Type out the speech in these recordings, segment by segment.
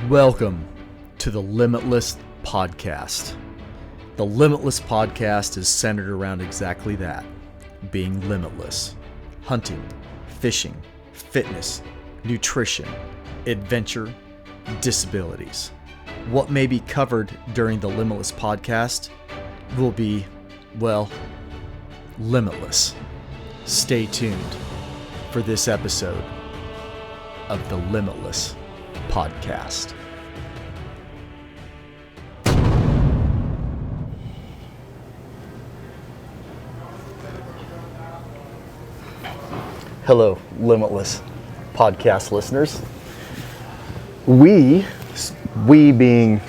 Welcome to the LIMBITLESS Podcast. The LIMBITLESS Podcast is centered around exactly that, being limitless. Hunting, fishing, fitness, nutrition, adventure, disabilities. What may be covered during the LIMBITLESS Podcast will be, well, limitless. Stay tuned for this episode of the LIMBITLESS Podcast. Hello, Limitless Podcast listeners. We being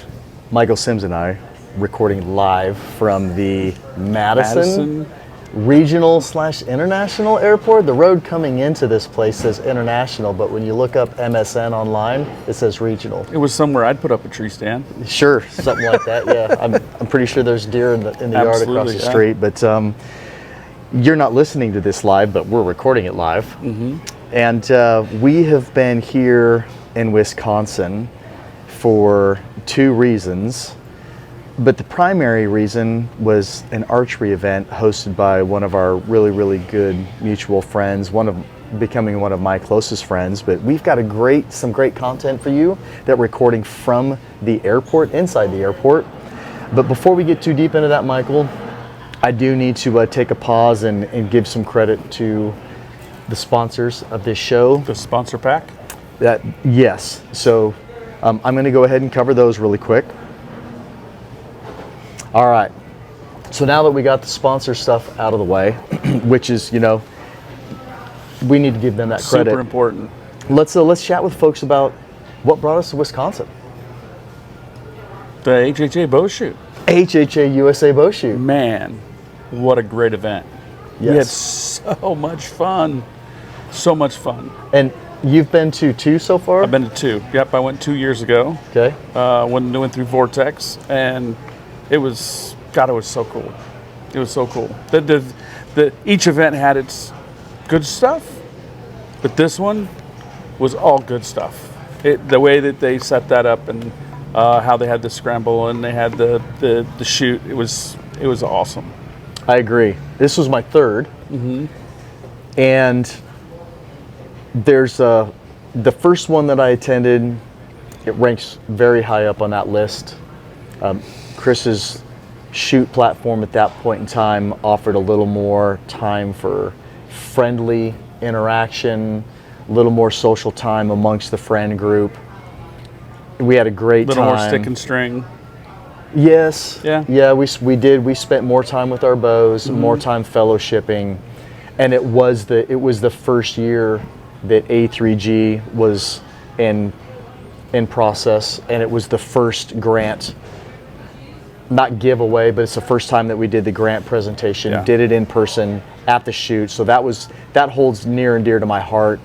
Michael Sims and I, recording live from the Madison Regional / International Airport. The road coming into this place says international, but when you look up MSN online, it says regional. It was somewhere I'd put up a tree stand. Sure, something like that. Yeah, I'm pretty sure there's deer in the yard across the street. But you're not listening to this live, but we're recording it live. Mm-hmm. And we have been here in Wisconsin for two reasons. But the primary reason was an archery event hosted by one of our really, really good mutual friends, becoming one of my closest friends. But we've got some great content for you that we're recording from the airport, inside the airport. But before we get too deep into that, Michael, I do need to take a pause and give some credit to the sponsors of this show. The sponsor pack? Yes. So I'm going to go ahead and cover those really quick. All right, so now that we got the sponsor stuff out of the way, which is, we need to give them that credit. Super important. Let's chat with folks about what brought us to Wisconsin. The HHA bow shoot. HHA USA Bow Shoot. Man, what a great event. Yes. We had so much fun. So much fun. And you've been to two so far? I've been to two. Yep, I went 2 years ago. Okay. Went through Vortex, and it was so cool. It was so cool. Each event had its good stuff, but this one was all good stuff. The way that they set that up and how they had the scramble and they had the shoot, it was awesome. I agree. This was my third. Mm-hmm. And there's the first one that I attended, it ranks very high up on that list. Chris's shoot platform at that point in time offered a little more time for friendly interaction, a little more social time amongst the friend group. We had a great time. A little more stick and string. Yes. Yeah. Yeah, we did. We spent more time with our bows, mm-hmm. more time fellowshipping, and it was the first year that A3G was in process, and it was the first grant. Not giveaway, but it's the first time that we did the grant presentation. Yeah. Did it in person at the shoot, so that holds near and dear to my heart.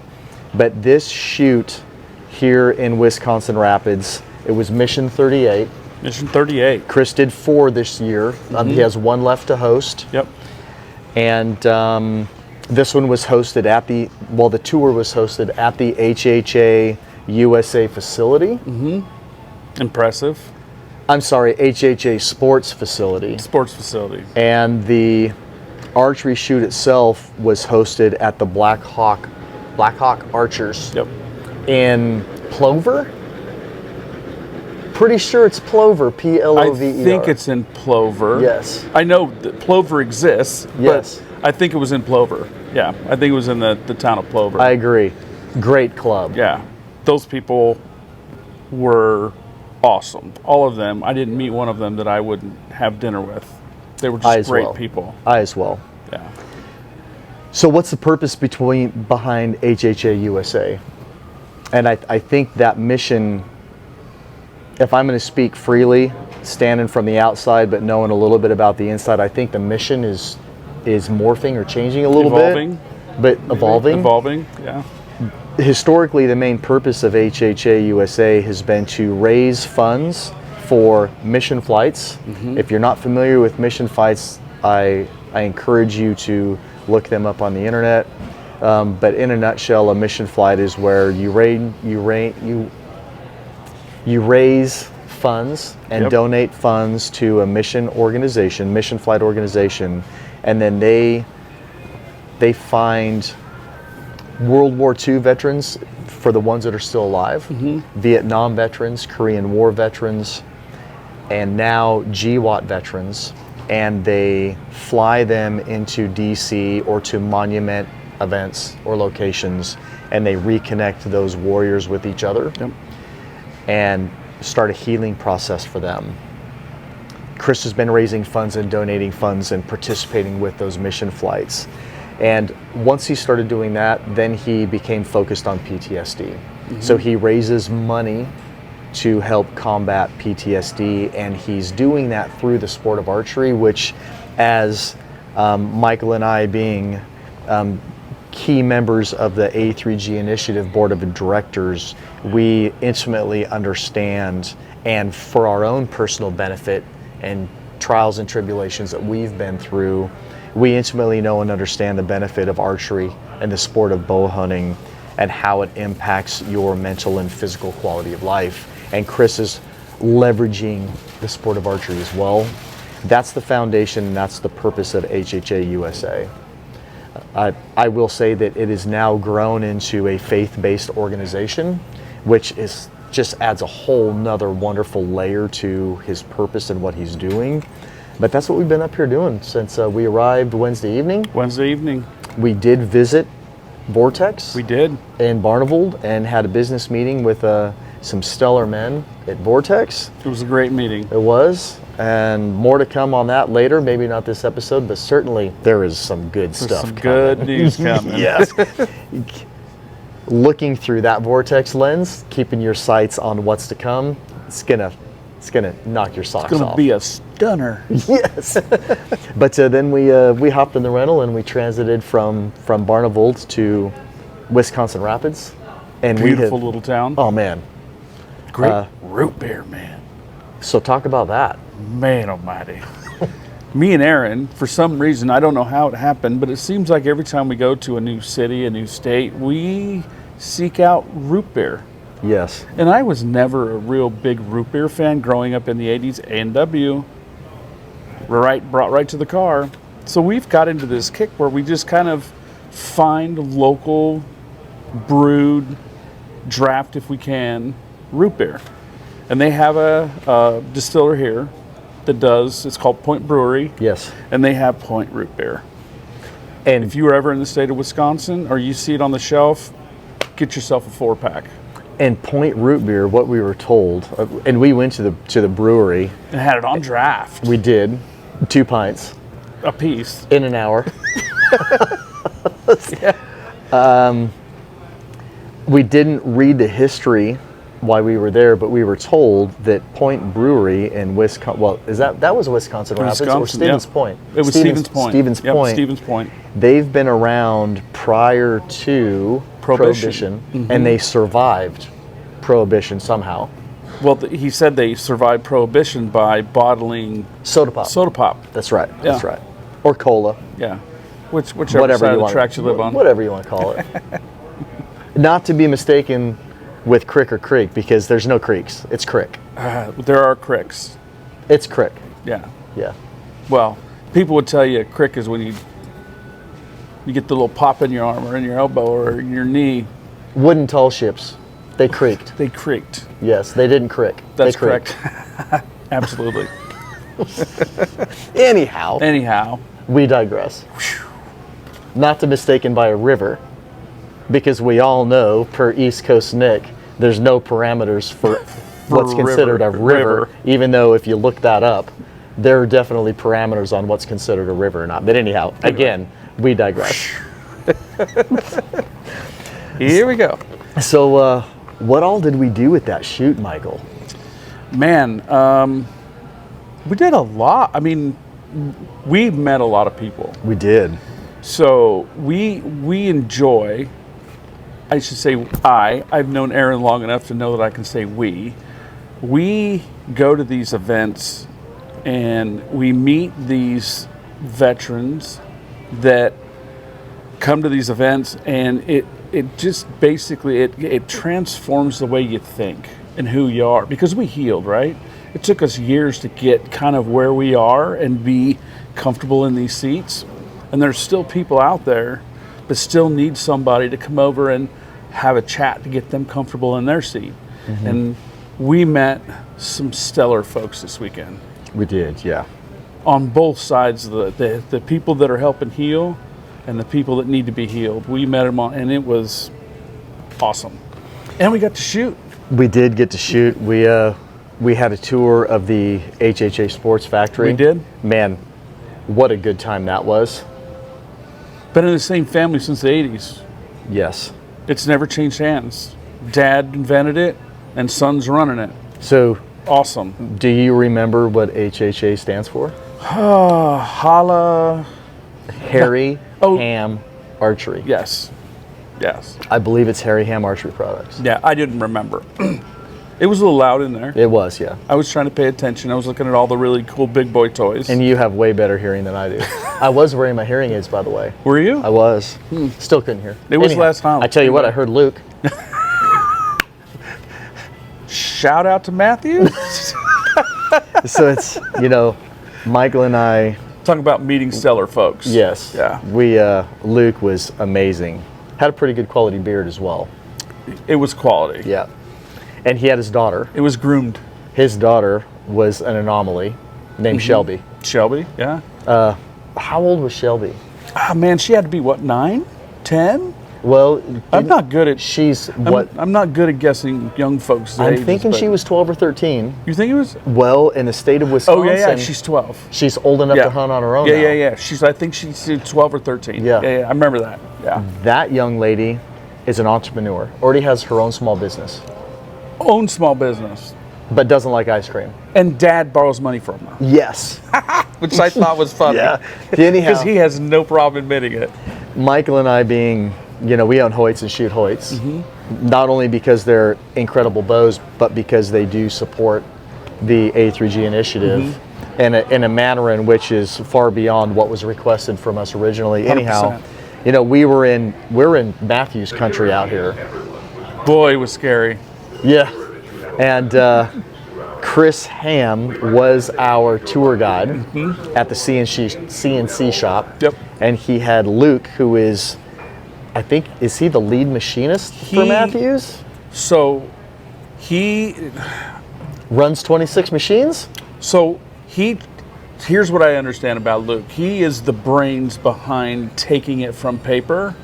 But this shoot here in Wisconsin Rapids, it was Mission 38. Mission 38. Chris did 4 this year. Mm-hmm. He has 1 left to host. Yep. And this one was hosted the tour was hosted at the HHA USA facility. Mm-hmm. Impressive. I'm sorry, HHA Sports Facility. Sports Facility. And the archery shoot itself was hosted at the Black Hawk Archers. Yep. In Plover? Pretty sure it's Plover, Plover. I think it's in Plover. Yes. I know that Plover exists, yes. But I think it was in Plover. Yeah, I think it was in the town of Plover. I agree. Great club. Yeah. Those people were awesome. All of them. I didn't meet one of them that I wouldn't have dinner with. They were just great people. I as well. Yeah. So what's the purpose behind HHA USA? And I think that mission, if I'm going to speak freely, standing from the outside but knowing a little bit about the inside, I think the mission is morphing or changing a little bit. But evolving. Evolving, yeah. Historically, the main purpose of HHA USA has been to raise funds for mission flights. Mm-hmm. If you're not familiar with mission flights, I encourage you to look them up on the internet. But in a nutshell, a mission flight is where you You raise funds and donate funds to a mission flight organization, and then they find World War II veterans for the ones that are still alive, Vietnam veterans, Korean War veterans, and now GWAT veterans, and they fly them into DC or to monument events or locations, and they reconnect those warriors with each other and start a healing process for them. Chris has been raising funds and donating funds and participating with those mission flights. And once he started doing that, then he became focused on PTSD. So he raises money to help combat PTSD, and he's doing that through the sport of archery, which, as Michael and I being key members of the A3G Initiative Board of Directors, we intimately understand, and for our own personal benefit and trials and tribulations that we've been through, we intimately know and understand the benefit of archery and the sport of bow hunting and how it impacts your mental and physical quality of life. And Chris is leveraging the sport of archery as well. That's the foundation, and that's the purpose of HHA USA. I will say that it is now grown into a faith-based organization, which just adds a whole nother wonderful layer to his purpose and what he's doing. But that's what we've been up here doing since we arrived Wednesday evening. We did visit Vortex. We did. In Barneveld, and had a business meeting with some stellar men at Vortex. It was a great meeting. It was, and more to come on that later. Maybe not this episode, but certainly there is some good stuff some coming. Good news coming. Yes. Looking through that Vortex lens, keeping your sights on what's to come, it's gonna knock your socks off. It's gonna be a stunner. Yes. But then we hopped in the rental and we transited from Barneveld to Wisconsin Rapids, and beautiful little town. Oh man, great root beer, man. So talk about that. Man almighty. Me and Aaron, for some reason, I don't know how it happened, but it seems like every time we go to a new city, a new state, we seek out root beer. Yes. And I was never a real big root beer fan growing up in the 80s. A&W, brought right to the car. So we've got into this kick where we just kind of find local brewed, draft if we can, root beer. And they have a distiller here that does, it's called Point Brewery. Yes. And they have Point root beer. And if you were ever in the state of Wisconsin or you see it on the shelf, get yourself a 4-pack. And Point root beer, what we were told, and we went to the brewery. And had it on draft. We did, 2 pints. A piece. In an hour. Yeah. We didn't read the history why we were there, but we were told that Point Brewery in Wisconsin, well, that was Wisconsin Rapids or Stevens Point? It was Stevens Point. Stevens Point. Stevens Point. They've been around prior to Prohibition, and they survived Prohibition somehow. Well, he said they survived Prohibition by bottling soda pop. Soda pop. That's right. Yeah. That's right. Or cola. Yeah. Whichever side of the tracks you live on. Whatever you want to call it. Not to be mistaken with Crick or Creek, because there's no creeks. It's Crick. There are cricks. It's Crick. Yeah. Yeah. Well, people would tell you a crick is when you get the little pop in your arm or in your elbow or in your knee. Wooden tall ships. They creaked. They creaked. Yes, they didn't crick. That's they creaked. correct. Absolutely. Anyhow, we digress. Not to be mistaken by a river, because we all know, per East Coast Nick, there's no parameters for what's considered a river, even though if you look that up, there are definitely parameters on what's considered a river or not. But anyhow, again, we digress. Here we go. So what all did we do with that shoot, Michael? Man, we did a lot. I mean, we met a lot of people. We did. So we enjoy, I should say I've known Aaron long enough to know that I can say we go to these events and we meet these veterans that come to these events, and it just basically it transforms the way you think. and who you are, because we healed, right? It took us years to get kind of where we are and be comfortable in these seats. And there's still people out there that still need somebody to come over and have a chat to get them comfortable in their seat. Mm-hmm. And we met some stellar folks this weekend. We did, yeah. On both sides of the people that are helping heal and the people that need to be healed. We met them on, and it was awesome. And we got to shoot. We did get to shoot. We had a tour of the HHA Sports Factory. We did. Man, what a good time that was. Been in the same family since the 80s. Yes. It's never changed hands. Dad invented it, and son's running it. So awesome. Do you remember what HHA stands for? Holla. Harry Ham Archery. Yes. I believe it's Harry Ham Archery Products. Yeah, I didn't remember. It was a little loud in there. It was, yeah. I was trying to pay attention. I was looking at all the really cool big boy toys. And you have way better hearing than I do. I was wearing my hearing aids, by the way. Were you? I was. Still couldn't hear. It was last time. I tell you what, I heard Luke. Shout out to Matthew. So it's, Michael and I. Talking about meeting stellar folks. Yes. Yeah. Luke was amazing. Had a pretty good quality beard as well. It was quality. Yeah. And he had his daughter. It was groomed. His daughter was an anomaly named Shelby. Shelby, yeah. How old was Shelby? Man, she had to be, 9? 10? Well, I'm not good at... I'm not good at guessing young folks' I'm ages, thinking she was 12 or 13. You think it was? Well, in the state of Wisconsin... Oh, yeah, she's 12. She's old enough to hunt on her own now. Yeah. I think she's 12 or 13. Yeah. I remember that. Yeah. That young lady is an entrepreneur. Already has her own small business. Own small business. But doesn't like ice cream. And Dad borrows money from her. Yes. Which I thought was funny. Yeah. Anyhow, because he has no problem admitting it. Michael and I being, we own Hoyts and shoot Hoyts. Mm-hmm. Not only because they're incredible bows, but because they do support the A3G initiative in a manner in which is far beyond what was requested from us originally. 100%. Anyhow, we're in Matthew's country out here. Boy, it was scary. Yeah. And Chris Ham was our tour guide at the CNC shop. Yep. And he had Luke, who is, I think, is he the lead machinist for Matthews? So he runs 26 machines? So here's what I understand about Luke. He is the brains behind taking it from paper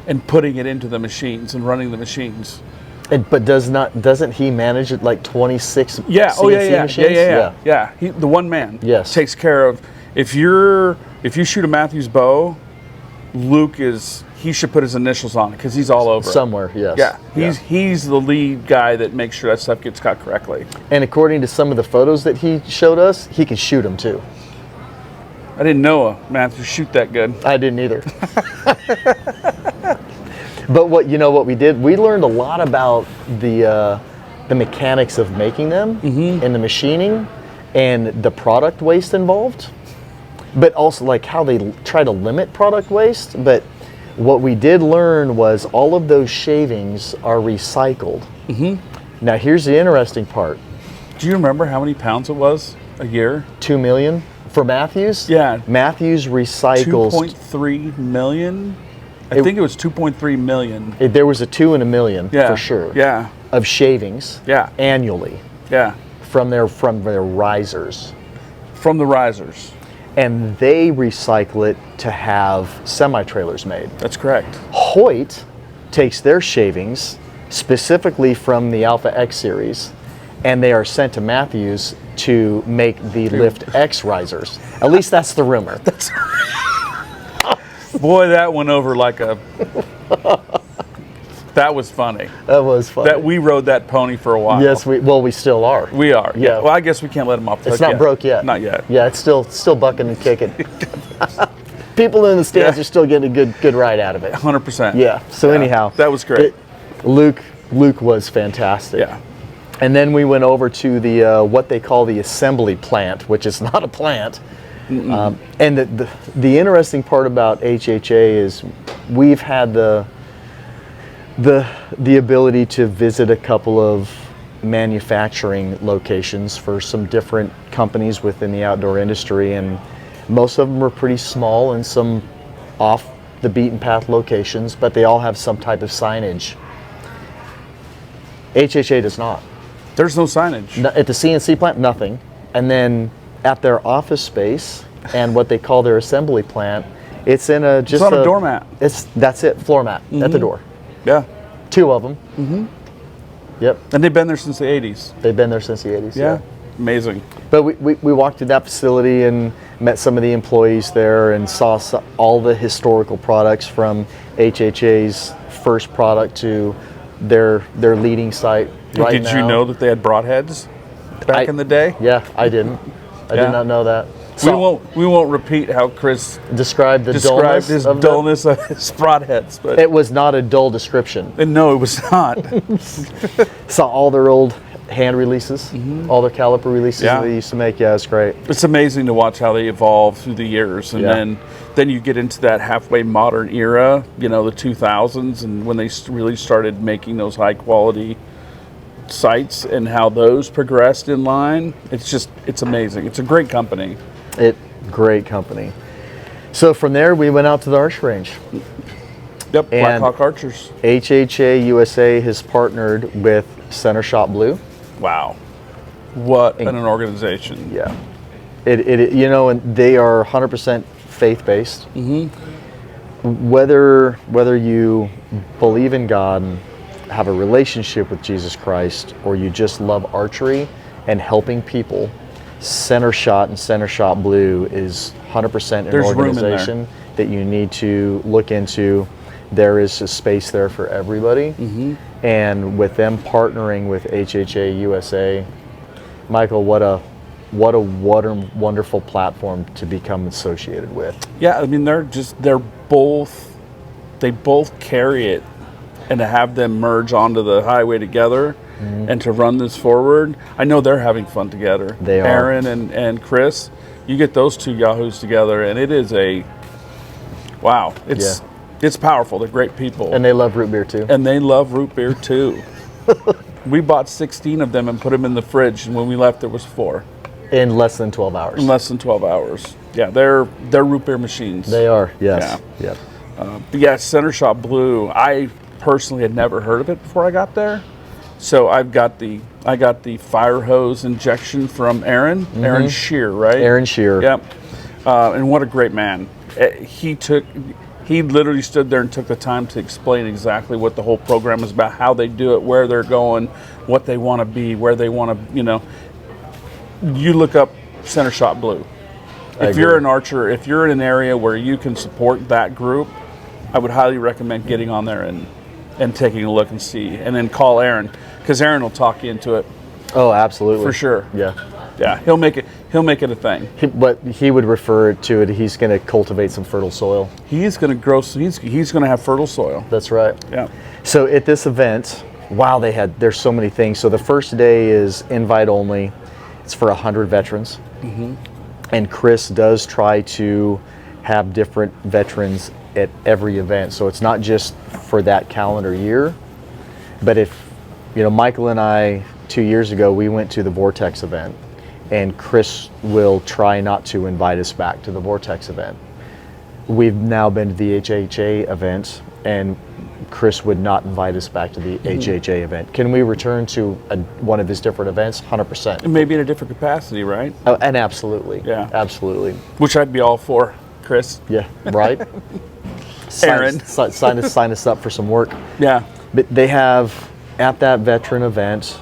and putting it into the machines and running the machines. But doesn't he manage it like 26 CNC machines? Yeah. The one man takes care of, if you shoot a Matthews bow, Luke he should put his initials on it because he's all over somewhere. Yes. Yeah. He's the lead guy that makes sure that stuff gets cut correctly. And according to some of the photos that he showed us, he can shoot them too. I didn't know Matthews shoot that good. I didn't either. But what we did, we learned a lot about the mechanics of making them and the machining and the product waste involved, but also like how they try to limit product waste. But what we did learn was all of those shavings are recycled. Now here's the interesting part. Do you remember how many pounds it was a year? 2 million for Matthews? Yeah. Matthews recycles 2.3 million. I think it was 2.3 million. There was a 2 and a million for sure. Yeah. Of shavings. Yeah. Annually. Yeah. From their risers. From the risers. And they recycle it to have semi-trailers made. That's correct. Hoyt takes their shavings specifically from the Alpha X series, and they are sent to Matthews to make the Lift X risers. At least that's the rumor. Boy, that went over like a... That was funny. That was funny. That we rode that pony for a while. Yes, we still are. We are. Yeah. Well, I guess we can't let him off the hook It's not broke yet. Not yet. Yeah, it's still bucking and kicking. People in the stands are still getting a good ride out of it. 100%. Yeah. So anyhow, that was great. Luke was fantastic. Yeah. And then we went over to the what they call the assembly plant, which is not a plant. And the interesting part about HHA is we've had the ability to visit a couple of manufacturing locations for some different companies within the outdoor industry, and most of them are pretty small and some off the beaten path locations, but they all have some type of signage. HHA does not. There's no signage. At the CNC plant, nothing. And then at their office space and what they call their assembly plant, it's in a just it's on a doormat. That's it, floor mat at the door. Yeah. 2 of them. Yep. And they've been there since the 80s. They've been there since the 80s. Yeah. Amazing. But we walked through that facility and met some of the employees there and saw all the historical products from HHA's first product to their leading site right now. Did you know that they had broadheads back in the day? Yeah, I didn't. I did not know that. So we won't repeat how Chris described his dullness of his broadheads, but it was not a dull description. No, it was not. Saw all their old hand releases, all their caliper releases that they used to make. Yeah, it's great. It's amazing to watch how they evolve through the years, and then you get into that halfway modern era, the 2000s, and when they really started making those high quality sights and how those progressed in line. It's amazing. It's a great company. Great company. So from there, we went out to the archery range. Yep, Black Hawk Archers. HHA USA has partnered with Center Shot Blue. Wow, what an organization! Yeah, and they are 100% faith-based. Whether you believe in God and have a relationship with Jesus Christ, or you just love archery and helping people, Center Shot and Center Shot Blue is 100% an organization that you need to look into. There is a space there for everybody. And with them partnering with HHA USA, Michael, what a wonderful platform to become associated with. Yeah, I mean they both carry it, and to have them merge onto the highway together and to run this forward, I know they're having fun together. They are. Aaron and Chris, you get those two yahoos together, and it is it's powerful. They're great people. And they love root beer too. We bought 16 of them and put them in the fridge, and when we left, there was 4. In less than 12 hours. In less than 12 hours. Yeah, they're root beer machines. They are, yes. Yeah. But yeah, Center Shot Blue, I personally had never heard of it before I got there. So I got the fire hose injection from Aaron. Aaron Shear, right? Aaron Shear. Yep. And what a great man. He literally stood there and took the time to explain exactly what the whole program is about, how they do it, where they're going, what they want to be, where they want to, You look up Center Shot Blue. If you're an archer, if you're in an area where you can support that group, I would highly recommend getting on there and taking a look and see, and then call Aaron, because Aaron will talk you into it. Oh, absolutely. For sure. Yeah. He'll make it a thing. But he would refer to it, he's going to cultivate some fertile soil. He's going to grow, he's going to have fertile soil. That's right. Yeah. So at this event, wow, there's so many things. So the first day is invite only. It's for 100 veterans. And Chris does try to have different veterans at every event. So it's not just for that calendar year, but if, Michael and I, 2 years ago, we went to the Vortex event, and Chris will try not to invite us back to the Vortex event. We've now been to the HHA event, and Chris would not invite us back to the HHA event. Can we return to one of his different events? 100%. Maybe in a different capacity, right? Oh, and absolutely. Yeah. Absolutely. Which I'd be all for, Chris. Yeah, right? Aaron. Sign us up for some work. Yeah. But they have, at that veteran event,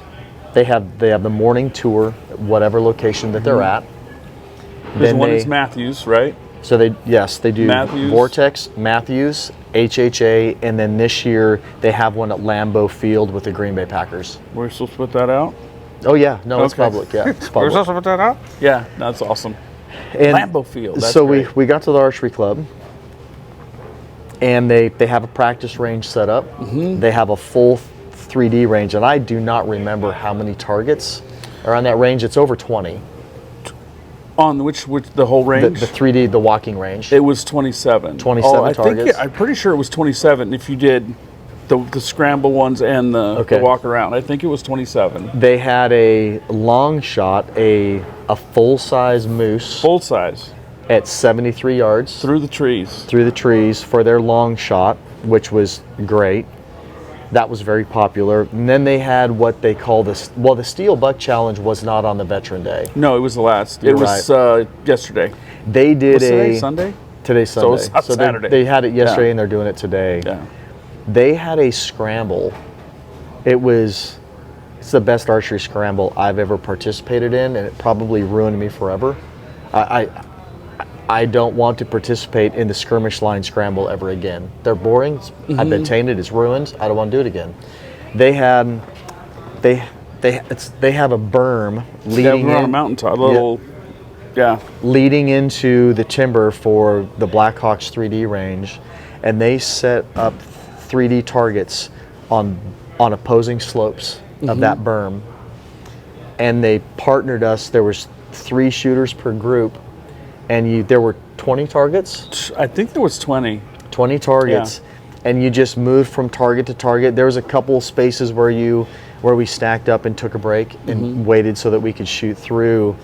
they have the morning tour, whatever location that they're at. There's one is Matthews, right? So they do Matthews. Vortex, Matthews, HHA, and then this year they have one at Lambeau Field with the Green Bay Packers. We're supposed to put that out? Oh yeah, no, it's public. Yeah, it's public. We're supposed to put that out? Yeah, that's awesome. And Lambeau Field. That's so great. we got to the archery club, and they have a practice range set up. They have a full 3D range, and I do not remember how many targets are on that range. It's over 20. On which the whole range? The 3D, the walking range. It was 27. 27 targets. I'm pretty sure it was 27 if you did The scramble ones and the walk around. I think it was 27. They had a long shot, a full-size moose. Full size. At 73 yards. Through the trees. Through the trees for their long shot, which was great. That was very popular. And then they had what they call the Steel Buck Challenge was not on the Veteran Day. No, it was the last. It was yesterday. They did today Sunday? Today's Sunday. So it's Saturday. They had it yesterday and they're doing it today. Yeah. They had a scramble. It's the best archery scramble I've ever participated in, and it probably ruined me forever. I don't want to participate in the skirmish line scramble ever again. They're boring. I've been tainted. It's ruined. I don't want to do it again. They have a berm leading on a mountaintop, leading into the timber for the Blackhawks 3D range, and they set up 3D targets on opposing slopes of that berm, and they partnered us. There was 3 shooters per group, and there were 20 targets. I think there was 20 targets, and you just moved from target to target. There was a couple spaces where we stacked up and took a break and waited so that we could shoot through.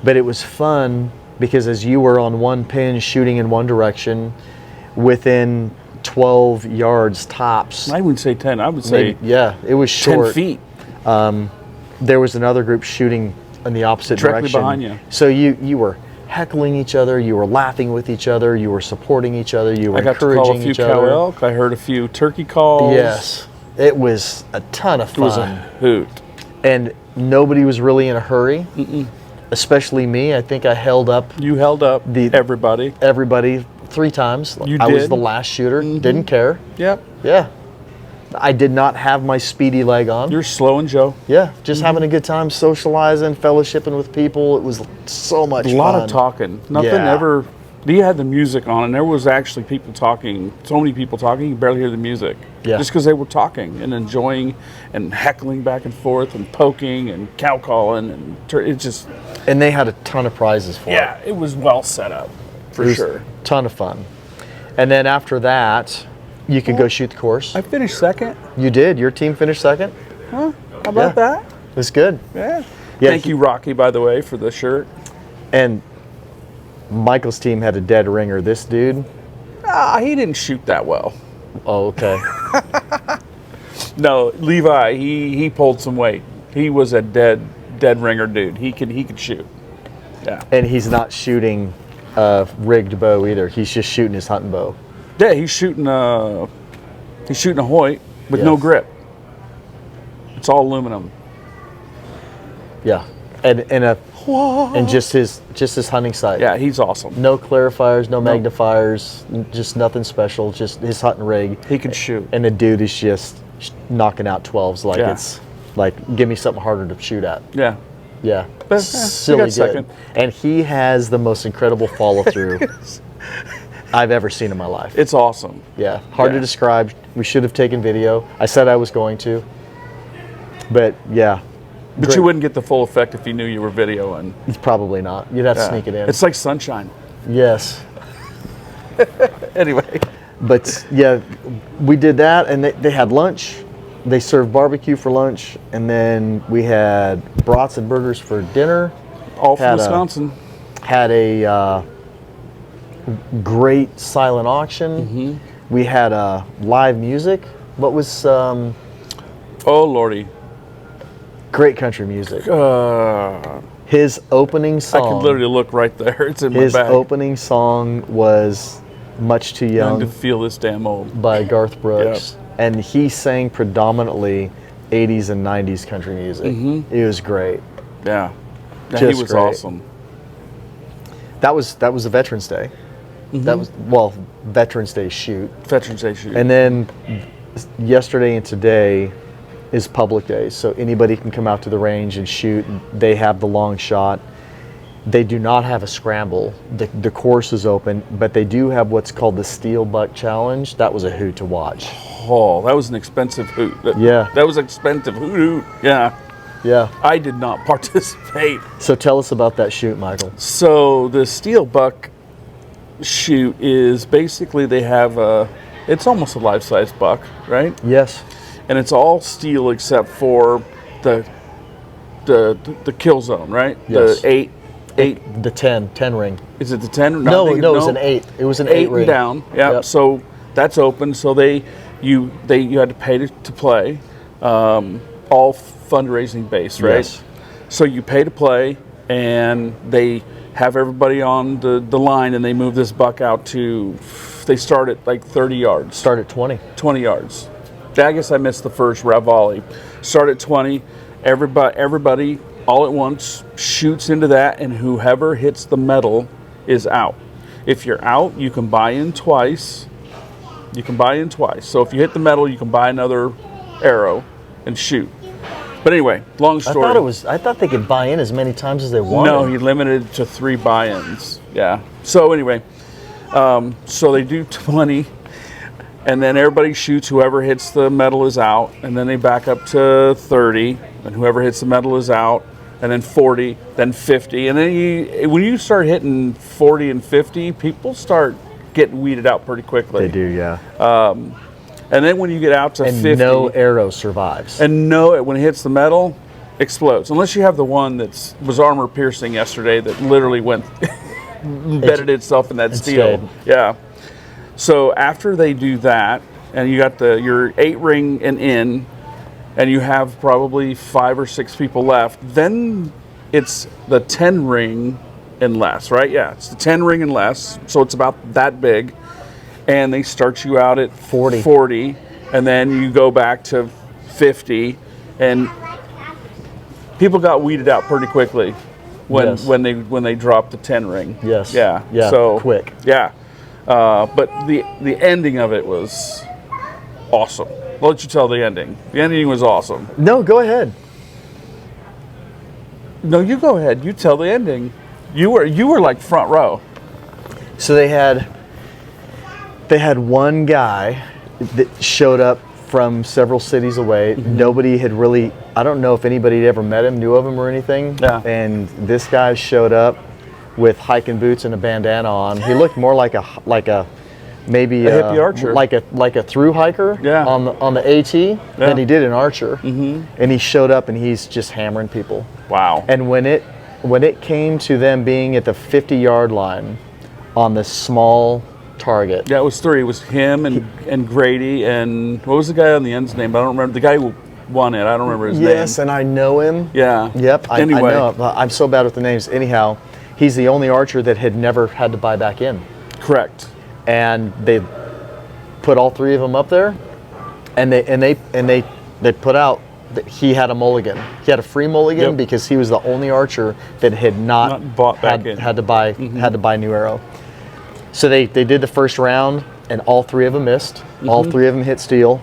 But it was fun because as you were on one pin shooting in one direction, within 12 yards tops. I wouldn't say 10. I would say it was short. 10 feet. There was another group shooting in the opposite directly direction. Behind you. So you were heckling each other, you were laughing with each other, you were supporting each other, you were encouraging each other. I got to call a few cow elk. I heard a few turkey calls. Yes, it was a ton of fun. It was a hoot. And nobody was really in a hurry, especially me. I think I held up. You held up everybody 3 times. You I did. was the last shooter, didn't care. Yep. Yeah. I did not have my speedy leg on. You're slow and Joe. Yeah, just having a good time, socializing, fellowshipping with people. It was so much fun. A lot of talking. Nothing ever. You had the music on, and there was actually people talking. So many people talking, you could barely hear the music. Yeah. Just because they were talking and enjoying and heckling back and forth and poking and cow calling and it just. And they had a ton of prizes for it. Yeah, it was well set up for sure. Ton of fun. And then after that, you could go shoot the course. I finished second. You did. Your team finished second. Huh? How about that? It was good. Yeah. Thank you, Rocky, by the way, for the shirt. And Michael's team had a dead ringer. This dude. He didn't shoot that well. Oh, okay. No, Levi, he pulled some weight. He was a dead ringer dude. He could shoot. Yeah. And he's not shooting a rigged bow either. He's just shooting his hunting bow. Yeah, he's shooting a Hoyt with no grip. It's all aluminum. Yeah, and just his hunting sight. Yeah, he's awesome. No clarifiers, no magnifiers, just nothing special. Just his hunting rig. He can shoot. And the dude is just knocking out 12s like it's like give me something harder to shoot at. Yeah. Yeah. But, silly good. Second. And he has the most incredible follow through I've ever seen in my life. It's awesome. Yeah, hard to describe. We should have taken video. I said I was going to, but yeah. But you wouldn't get the full effect if you knew you were videoing. Probably not. You'd have to sneak it in. It's like sunshine. Yes. Anyway. But yeah, we did that, and they had lunch. They served barbecue for lunch, and then we had brats and burgers for dinner. All from Wisconsin. Had a great silent auction. We had live music. What was oh lordy, great country music. His opening song. I could literally look right there. It's in my bag. His opening song was "Much Too Young" to feel this damn old by Garth Brooks, and he sang predominantly 80s and 90s country music. It was great. Yeah, he was awesome. That was a Veterans Day. That was Veterans Day shoot. Veterans Day shoot. And then yesterday and today is public days, so anybody can come out to the range and shoot. They have the long shot. They do not have a scramble. The course is open, but they do have what's called the Steel Buck Challenge. That was a hoot to watch. Oh, that was an expensive hoot. That was expensive hoot. Yeah. Yeah. I did not participate. So tell us about that shoot, Michael. So the Steel Buck shoot is basically they have it's almost a life-size buck, right? Yes. And it's all steel except for the kill zone, right? Yes. The eight. The 10 ring. Is it the 10? No, it was an 8. It was an 8 ring. And down. Yeah. Yep. So that's open. So you had to pay to play. All fundraising based, right? Yes. So you pay to play, and they have everybody on the line, and they move this buck out to. They start at like 30 yards. Start at 20. 20 yards. I guess I missed the first volley. Start at 20. Everybody all at once shoots into that, and whoever hits the metal is out. If you're out, you can buy in twice. So if you hit the metal, you can buy another arrow and shoot. But anyway, long story. I thought they could buy in as many times as they wanted. No, he limited it to 3 buy-ins. Yeah. So anyway, so they do 20, and then everybody shoots. Whoever hits the metal is out, and then they back up to 30, and whoever hits the metal is out, and then 40, then 50, and then when you start hitting 40 and 50, people start getting weeded out pretty quickly. They do, yeah. And then when you get out to 50, no arrow survives. And when it hits the metal, explodes. Unless you have the one that was armor piercing yesterday that literally went embedded itself in that steel. Stayed. Yeah. So after they do that, and you got your 8 ring and in, and you have probably 5 or 6 people left, then it's the 10 ring and less, right? Yeah, it's the 10 ring and less, so it's about that big. And they start you out at 40, and then you go back to 50, and people got weeded out pretty quickly when they dropped the 10 ring. Yes. Yeah. Yeah. So quick. Yeah. But the ending of it was awesome. I'll let you tell the ending. The ending was awesome. No, go ahead. No, you go ahead. You tell the ending. You were like front row. So they had one guy that showed up from several cities away. Mm-hmm. Nobody had really, I don't know if anybody had ever met him, knew of him or anything. Yeah. And this guy showed up with hiking boots and a bandana on. He looked more like a maybe a hippie archer, like a through hiker on the AT than he did an archer. Mm-hmm. And he showed up and he's just hammering people. Wow. And when it came to them being at the 50-yard line on this small target. Yeah, it was 3. It was him and Grady and what was the guy on the end's name? I don't remember. The guy who won it. I don't remember his name. Yes, and I know him. Yeah. Yep. Anyway. I know him. I'm so bad with the names. Anyhow, he's the only archer that had never had to buy back in. Correct. And they put all 3 of them up there, and they put out that he had a mulligan. He had a free mulligan because he was the only archer that had not bought back in. Had to buy new arrow. So they did the first round, and all 3 of them missed. Mm-hmm. All 3 of them hit steel.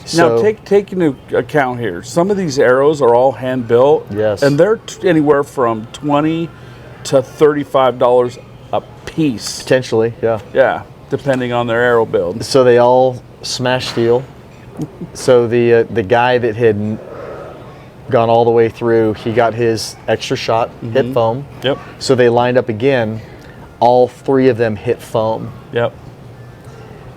So, now take into account here. Some of these arrows are all hand built. Yes. And they're anywhere from $20 to $35 a piece. Potentially, yeah. Yeah, depending on their arrow build. So they all smashed steel. So the guy that had gone all the way through, he got his extra shot, hit foam. Yep. So they lined up again. All 3 of them hit foam. Yep.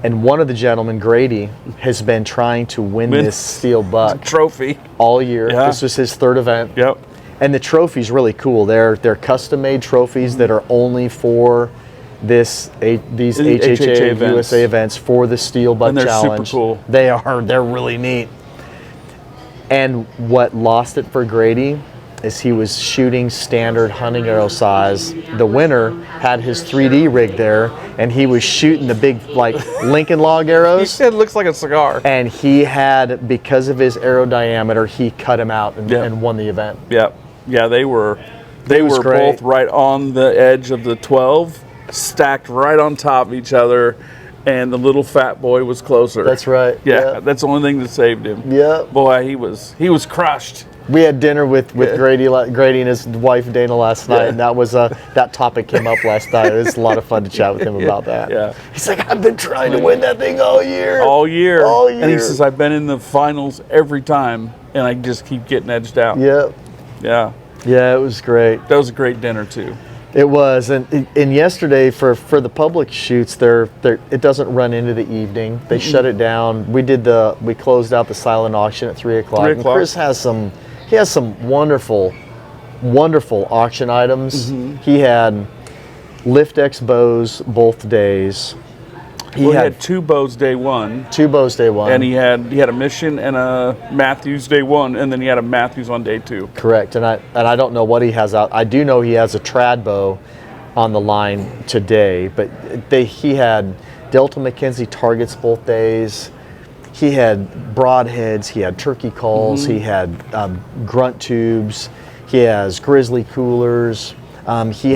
And one of the gentlemen, Grady, has been trying to win this steel buck trophy all year. Yeah. This was his 3rd event. Yep. And the trophy's really cool. They're custom-made trophies that are only for these HHA USA events for the Steel Buck Challenge. And they're super cool. They're really neat. And what lost it for Grady is he was shooting standard hunting arrow size. The winner had his 3D rig there, and he was shooting the big Lincoln log arrows. He said it looks like a cigar. And he had, because of his arrow diameter, he cut him out and won the event. Yep. Yeah, they were both right on the edge of the 12, stacked right on top of each other, and the little fat boy was closer. That's right. Yeah, that's the only thing that saved him. Yeah. Boy, he was crushed. We had dinner with Grady and his wife Dana last night, and that was that topic came up last night. It was a lot of fun to chat with him about that. Yeah. He's like, I've been trying to win that thing all year. All year. And he says, I've been in the finals every time, and I just keep getting edged out. Yeah. Yeah. Yeah, it was great. That was a great dinner too. It was, and yesterday for the public shoots, it doesn't run into the evening. They shut it down. We closed out the silent auction at 3 o'clock. 3 o'clock. And Chris has some wonderful auction items. He had Lift-X bows both days. He had 2 bows day one. 2 bows day one. And he had a Mission and a Matthews day one, and then he had a Matthews on day 2. Correct. And I don't know what he has out. I do know he has a trad bow on the line today, but he had Delta McKenzie targets both days. He had broadheads. He had turkey calls. He had grunt tubes. He has grizzly coolers. He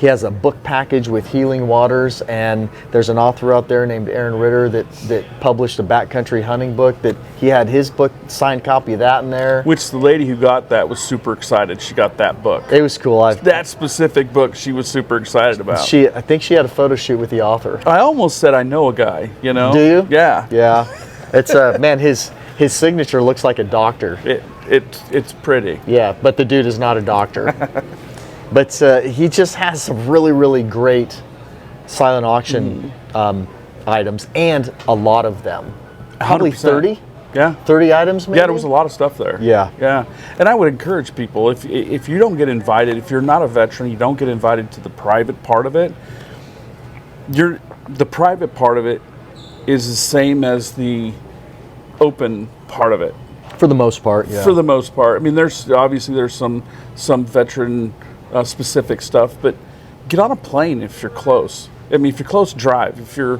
has a book package with healing waters, and there's an author out there named Aaron Ritter that published a backcountry hunting book that he had his book, signed copy of that in there. Which the lady who got that was super excited. She got that book. It was cool. That specific book she was super excited about. I think she had a photo shoot with the author. I almost said I know a guy, you know? Do you? Yeah. Yeah. It's man, his signature looks like a doctor. It's pretty. Yeah, but the dude is not a doctor. But he just has some really, really great silent auction items, and a lot of them. Probably 100%. 30? Yeah. 30 items maybe? Yeah, there was a lot of stuff there. Yeah. Yeah. And I would encourage people, if you don't get invited, if you're not a veteran, you don't get invited to the private part of it, the private part of it is the same as the open part of it. For the most part, yeah. For the most part. I mean, there's some veteran specific stuff, but get on a plane if you're close. I mean, if you're close, drive. If you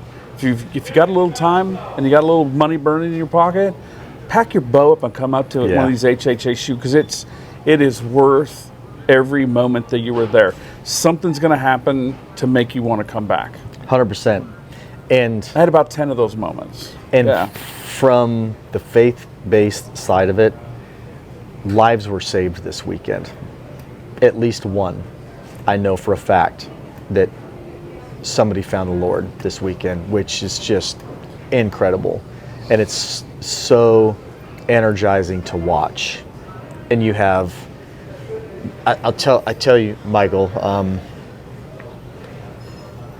got a little time and you got a little money burning in your pocket, pack your bow up and come out to one of these HHA shoots, because it is worth every moment that you were there. Something's going to happen to make you want to come back. 100%. And I had about 10 of those moments. And from the faith-based side of it, lives were saved this weekend. At least one. I know for a fact that somebody found the Lord this weekend, which is just incredible. And it's so energizing to watch. And you have, I tell you, Michael,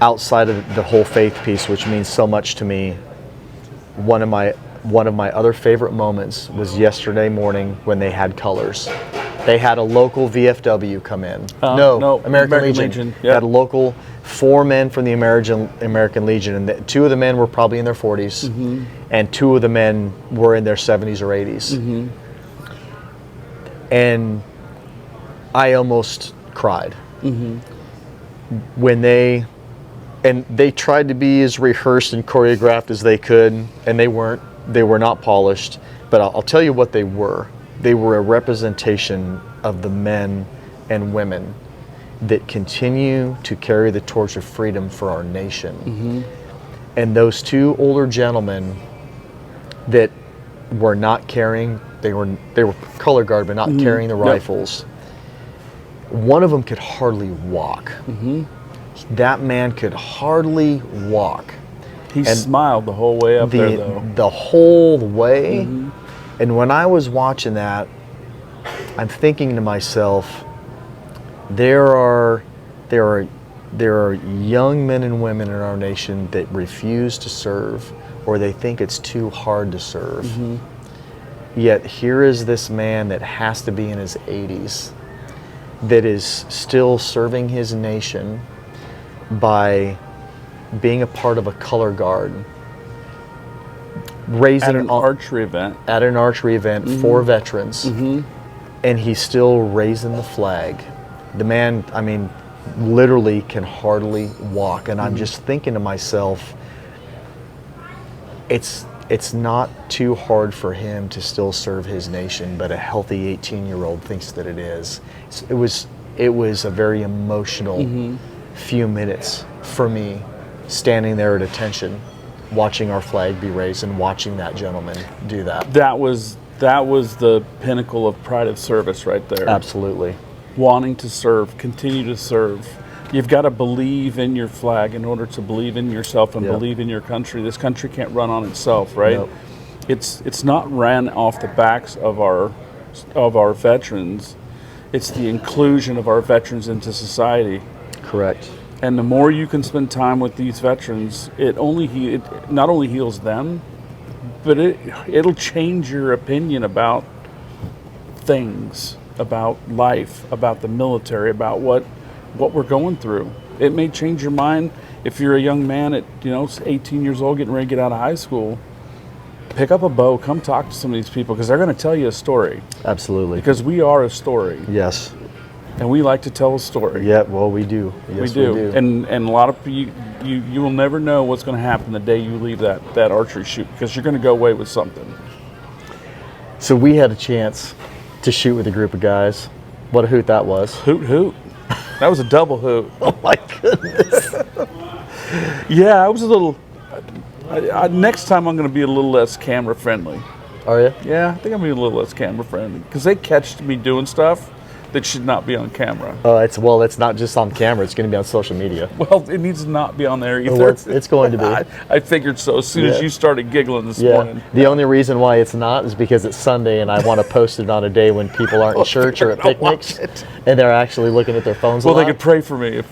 outside of the whole faith piece, which means so much to me, one of my other favorite moments was yesterday morning when they had colors. They had a local VFW come in. No, American Legion. Yep. They had a local 4 men from the American Legion, and 2 of the men were probably in their 40s, and 2 of the men were in their 70s or 80s. And I almost cried when they tried to be as rehearsed and choreographed as they could, and they weren't. They were not polished, but I'll tell you what they were. They were a representation of the men and women that continue to carry the torch of freedom for our nation. And those 2 older gentlemen that were not carrying, they were color guard but not carrying the rifles. One of them could hardly walk. That man could hardly walk. He smiled the whole way up there, though. The whole way. And when I was watching that, I'm thinking to myself, there are young men and women in our nation that refuse to serve, or they think it's too hard to serve. Yet here is this man that has to be in his 80s that is still serving his nation by being a part of a color guard, at an archery event for veterans, and he's still raising the flag. The man, I mean, literally can hardly walk, and I'm just thinking to myself, it's not too hard for him to still serve his nation, but a healthy 18-year-old thinks that it is. It was a very emotional few minutes for me, standing there at attention, watching our flag be raised and watching that gentleman do that. That was the pinnacle of pride of service right there. Absolutely. Wanting to serve, continue to serve. You've got to believe in your flag in order to believe in yourself and believe in your country. This country can't run on itself, right? Nope. It's not ran off the backs of our veterans. It's the inclusion of our veterans into society. Correct. And the more you can spend time with these veterans, it not only heals them, but it'll change your opinion about things, about life, about the military, about what we're going through. It may change your mind if you're a young man at 18 years old getting ready to get out of high school. Pick up a bow, come talk to some of these people, because they're going to tell you a story. Absolutely. Because we are a story. Yes. And we like to tell a story. Yeah, well, we do. Yes, we do. And a lot of you will never know what's going to happen the day you leave that archery shoot, because you're going to go away with something. So we had a chance to shoot with a group of guys. What a hoot that was. Hoot, hoot. That was a double hoot. Oh, my goodness. Yeah, I was a little... next time I'm going to be a little less camera friendly. Are you? Yeah, I think I'm going to be a little less camera friendly, because they catch me doing stuff that should not be on camera. It's not just on camera. It's going to be on social media. Well, it needs to not be on there either. Well, it's going to be. I figured so as soon as you started giggling this morning. The only reason why it's not is because it's Sunday and I want to post it on a day when people aren't in church or at picnics and they're actually looking at their phones a lot. Well, they could pray for me if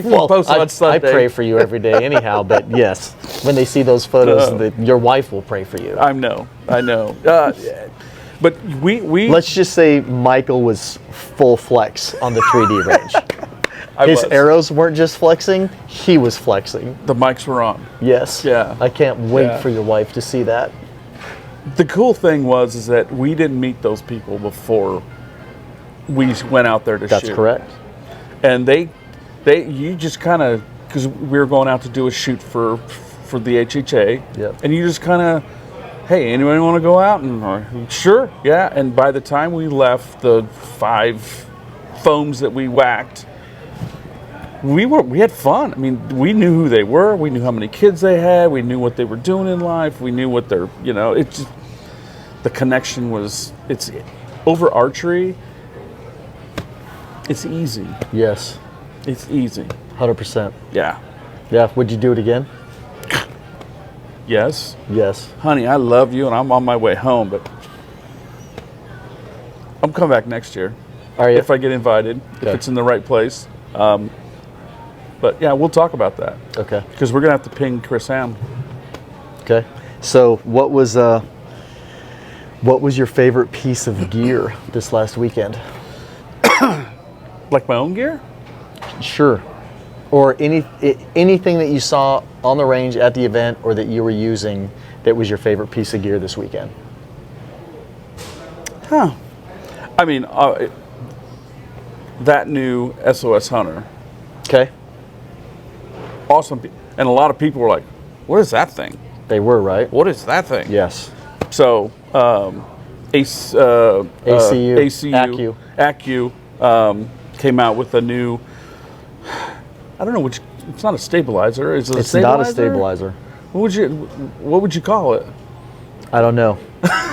well, post it on Sunday. I pray for you every day anyhow, but yes, when they see those photos, your wife will pray for you. I know. But we let's just say Michael was full flex on the 3D range. His arrows weren't just flexing, he was flexing. The mics were on. Yes. Yeah. I can't wait for your wife to see that. The cool thing is that we didn't meet those people before we went out there to shoot. That's correct. And you just kind of, because we were going out to do a shoot for the HHA, yep. And you just kind of, hey, anyone want to go out? And sure, yeah. And by the time we left the 5 foams that we whacked, we had fun. I mean, we knew who they were. We knew how many kids they had. We knew what they were doing in life. We knew what their, it's just, the connection was, it's over archery. It's easy. Yes. It's easy. 100%. Yeah. Yeah. Would you do it again? Yes. Yes. Honey, I love you and I'm on my way home, but I'm coming back next year. Are you? If I get invited, if it's in the right place. But yeah, we'll talk about that. Okay. Because we're going to have to ping Chris Ham. Okay. So what was your favorite piece of gear this last weekend? Like my own gear? Sure. Or anything that you saw on the range at the event or that you were using that was your favorite piece of gear this weekend? Huh. I mean, that new SOS Hunter. Okay. Awesome. And a lot of people were like, what is that thing? They were, right? What is that thing? Yes. So, ACU came out with a new, I don't know which, it's not a stabilizer. Is it a stabilizer? It's not a stabilizer. What would you call it? I don't know.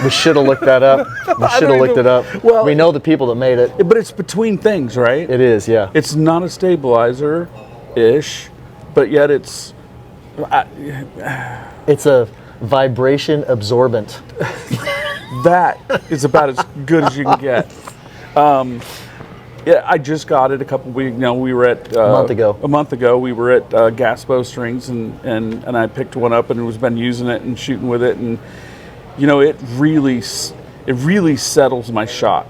We should have looked that up. We should have looked it up. Well, we know the people that made it. But it's between things, right? It is, yeah. It's not a stabilizer-ish, but yet it's... It's a vibration absorbent. That is about as good as you can get. Yeah, I just got it a couple weeks. We were at a month ago. We were at Gas Bow Strings, and I picked one up and was been using it and shooting with it, and it really settles my shot.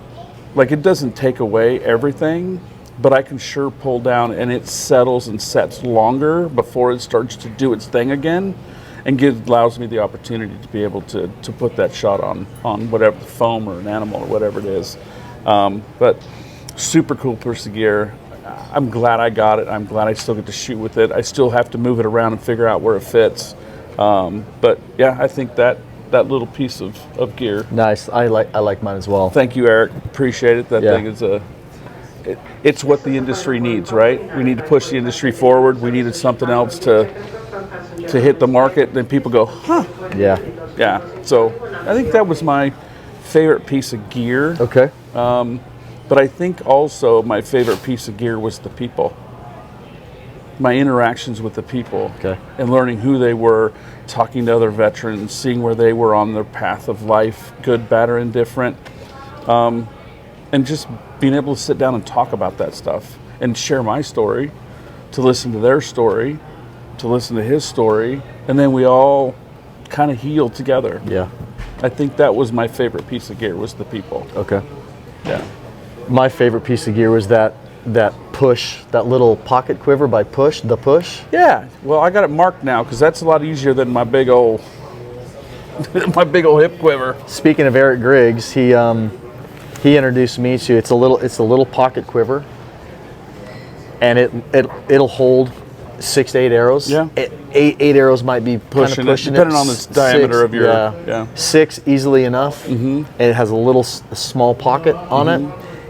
Like, it doesn't take away everything, but I can sure pull down, and it settles and sets longer before it starts to do its thing again, and allows me the opportunity to be able to put that shot on whatever, the foam or an animal or whatever it is. But super cool piece of gear. I'm glad I got it. I'm glad I still get to shoot with it. I still have to move it around and figure out where it fits. But yeah, I think that little piece of gear. Nice. I like mine as well. Thank you, Eric. Appreciate it. That thing is it's what the industry needs, right? We need to push the industry forward. We needed something else to hit the market. Then people go, huh? Yeah. Yeah. So I think that was my favorite piece of gear. Okay. But I think also my favorite piece of gear was the people. My interactions with the people. Okay. And learning who they were, talking to other veterans, seeing where they were on their path of life, good, bad, or indifferent. and just being able to sit down and talk about that stuff and share my story, to listen to their story, to listen to his story, and then we all kind of heal together. Yeah. I think that was my favorite piece of gear, was the people. Okay. Yeah. My favorite piece of gear was that push, that little pocket quiver by Push, the Push. Yeah. Well, I got it marked now because that's a lot easier than my big old hip quiver. Speaking of Eric Griggs, he introduced me to it's a little pocket quiver, and it'll hold 6 to 8 arrows. Yeah. Eight arrows might be pushing it, depending on the diameter of your 6 easily enough. And it has a small pocket on it,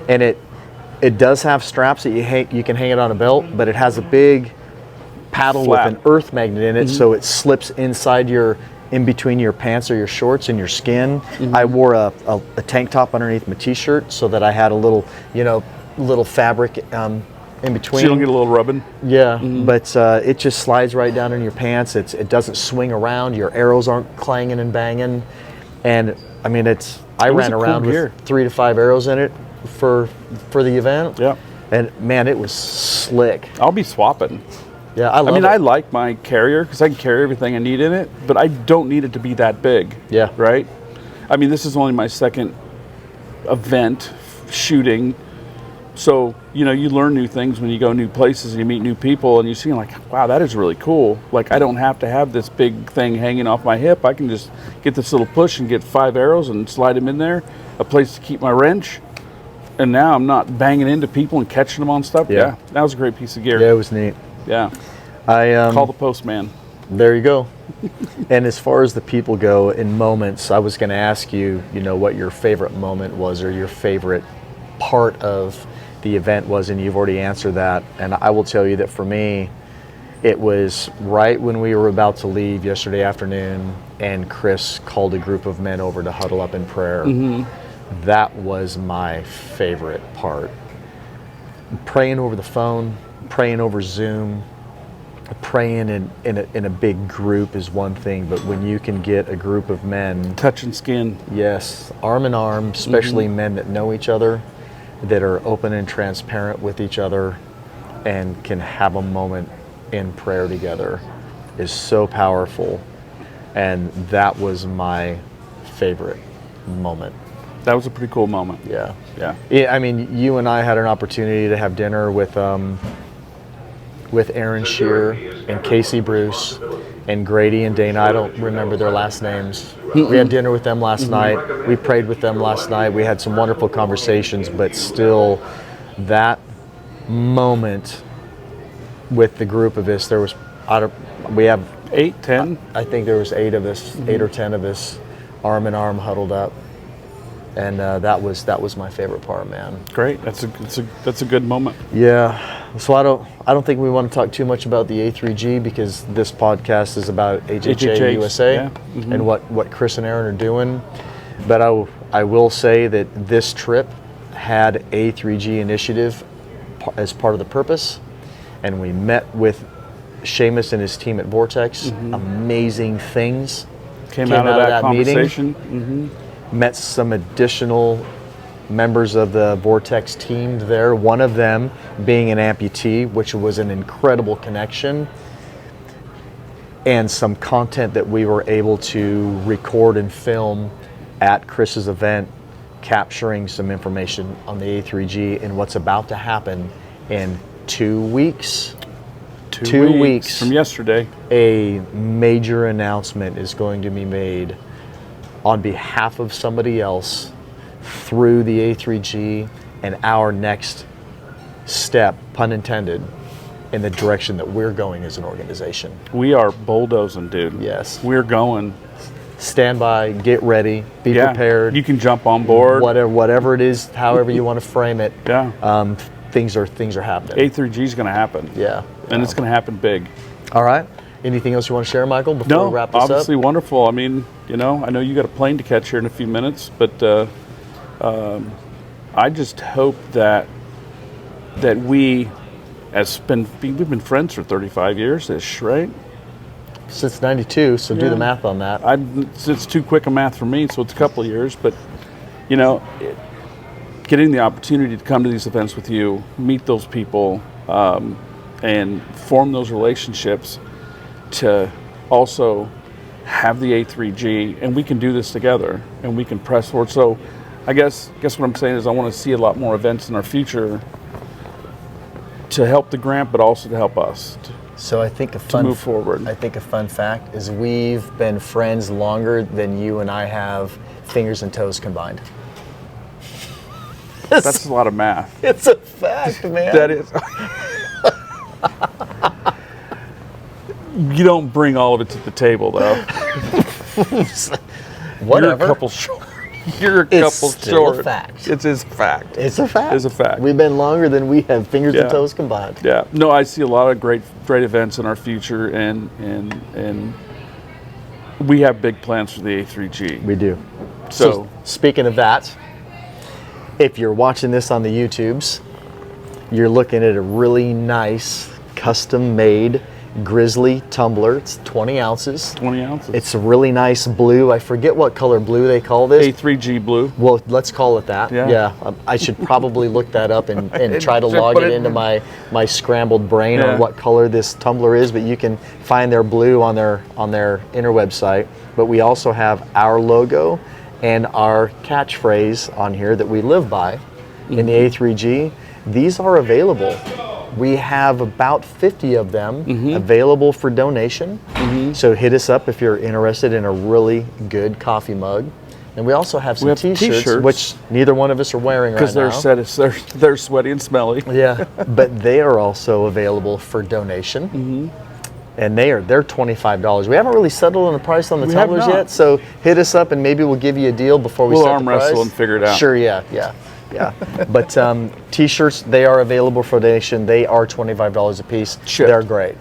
and it does have straps that you can hang it on a belt, but it has a big paddle with an earth magnet in it, so it slips in between your pants or your shorts and your skin. I wore a tank top underneath my t-shirt so that I had a little fabric in between. So you don't get a little rubbing? Yeah, but it just slides right down in your pants. It doesn't swing around. Your arrows aren't clanging and banging. And I mean, I ran around with 3 to 5 arrows in it for the event. Yeah. And man, it was slick. I'll be swapping. Yeah, I love it. I like my carrier because I can carry everything I need in it, but I don't need it to be that big. Yeah. Right? I mean, this is only my second event shooting. So, you learn new things when you go new places and you meet new people and you see like, wow, that is really cool. Like, I don't have to have this big thing hanging off my hip. I can just get this little push and get 5 arrows and slide them in there, a place to keep my wrench. And now I'm not banging into people and catching them on stuff. Yeah. That was a great piece of gear. Yeah, it was neat. Yeah. Call the postman. There you go. And as far as the people go, in moments, I was going to ask you, what your favorite moment was or your favorite part of the event was, and you've already answered that. And I will tell you that for me, it was right when we were about to leave yesterday afternoon and Chris called a group of men over to huddle up in prayer. That was my favorite part. Praying over the phone, praying over Zoom, praying in a big group is one thing, but when you can get a group of men touching skin, yes, arm in arm, especially men that know each other, that are open and transparent with each other and can have a moment in prayer together, is so powerful. And that was my favorite moment. That was a pretty cool moment. Yeah. Yeah. I mean, you and I had an opportunity to have dinner with Aaron Shear and Casey Bruce and Grady and Dana. I don't remember their last names. We had dinner with them last night. We prayed with them last night. We had some wonderful conversations, but still that moment with the group of us, we have 8, 10? I think there was 8 of us, 8 or 10 of us, arm in arm huddled up. And that was my favorite part, man. Great. That's a good moment. Yeah. So I don't think we want to talk too much about the A3G because this podcast is about HHA USA and what Chris and Aaron are doing. But I will say that this trip had A3G initiative as part of the purpose, and we met with Seamus and his team at Vortex. Amazing things came out of that conversation. Met some additional members of the Vortex team there, one of them being an amputee, which was an incredible connection, and some content that we were able to record and film at Chris's event, capturing some information on the A3G and what's about to happen in 2 weeks. 2 weeks from yesterday. A major announcement is going to be made on behalf of somebody else through the A3G and our next step, pun intended, in the direction that we're going as an organization. We are bulldozing, dude. Yes. We're going. Stand by, get ready, be prepared. You can jump on board. Whatever it is, however you want to frame it. Yeah. Things are happening. A3G is going to happen. Yeah. And it's going to happen big. All right. Anything else you want to share, Michael, before we wrap this up? Obviously wonderful. I mean, I know you got a plane to catch here in a few minutes, but I just hope that we've been friends for 35 years-ish, right? Since 92, so do the math on that. It's too quick a math for me, so it's a couple of years, but, getting the opportunity to come to these events with you, meet those people, and form those relationships to also have the A3G, and we can do this together, and we can press forward. So I guess what I'm saying is I want to see a lot more events in our future to help the grant, but also to help us So I think to move forward. I think a fun fact is we've been friends longer than you and I have fingers and toes combined. That's a lot of math. It's a fact, man. That is. You don't bring all of it to the table, though. Whatever. You're a couple short. You're a couple It's still short. a fact. It's a fact. It's a fact. It's a fact. We've been longer than we have fingers Yeah. and toes combined. Yeah. No, I see a lot of great events in our future, and we have big plans for the A3G. We do. So speaking of that, if you're watching this on the YouTubes, you're looking at a really nice custom-made Grizzly tumbler. It's 20 ounces. 20 ounces. It's a really nice blue. I forget what color blue they call this. A3G blue. Well, let's call it that. Yeah. I should probably look that up and try to Just log put it it into in. my scrambled brain Yeah. on what color this tumbler is, but you can find their blue on their inner website. But we also have our logo and our catchphrase on here that we live by in the A3G. These are available. We have about 50 of them available for donation. So hit us up if you're interested in a really good coffee mug. And we also have some have t-shirts, which neither one of us are wearing right now. Because they're sweaty and smelly. Yeah, but they are also available for donation. And they're $25. We haven't really settled on the price on the We have tumblers not. yet, so hit us up and maybe we'll give you a deal before we We'll set arm the price. wrestle and figure it out. Sure, yeah. But t-shirts, they are available for donation. They are $25 a piece. Shipped. They're great.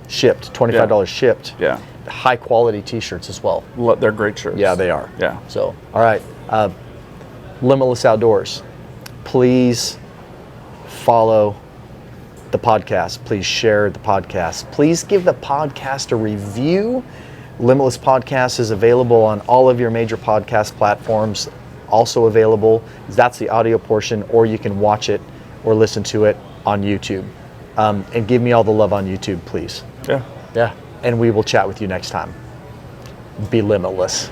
Shipped, $25 shipped. Yeah. High quality t-shirts as well. They're great shirts. Yeah, they are. Yeah. So, all right, Limitless Outdoors. Please follow the podcast. Please share the podcast. Please give the podcast a review. Limitless Podcast is available on all of your major podcast platforms. Also available, that's the audio portion, or you can watch it or listen to it on YouTube. And give me all the love on YouTube, please. Yeah. Yeah. And we will chat with you next time. Be limitless.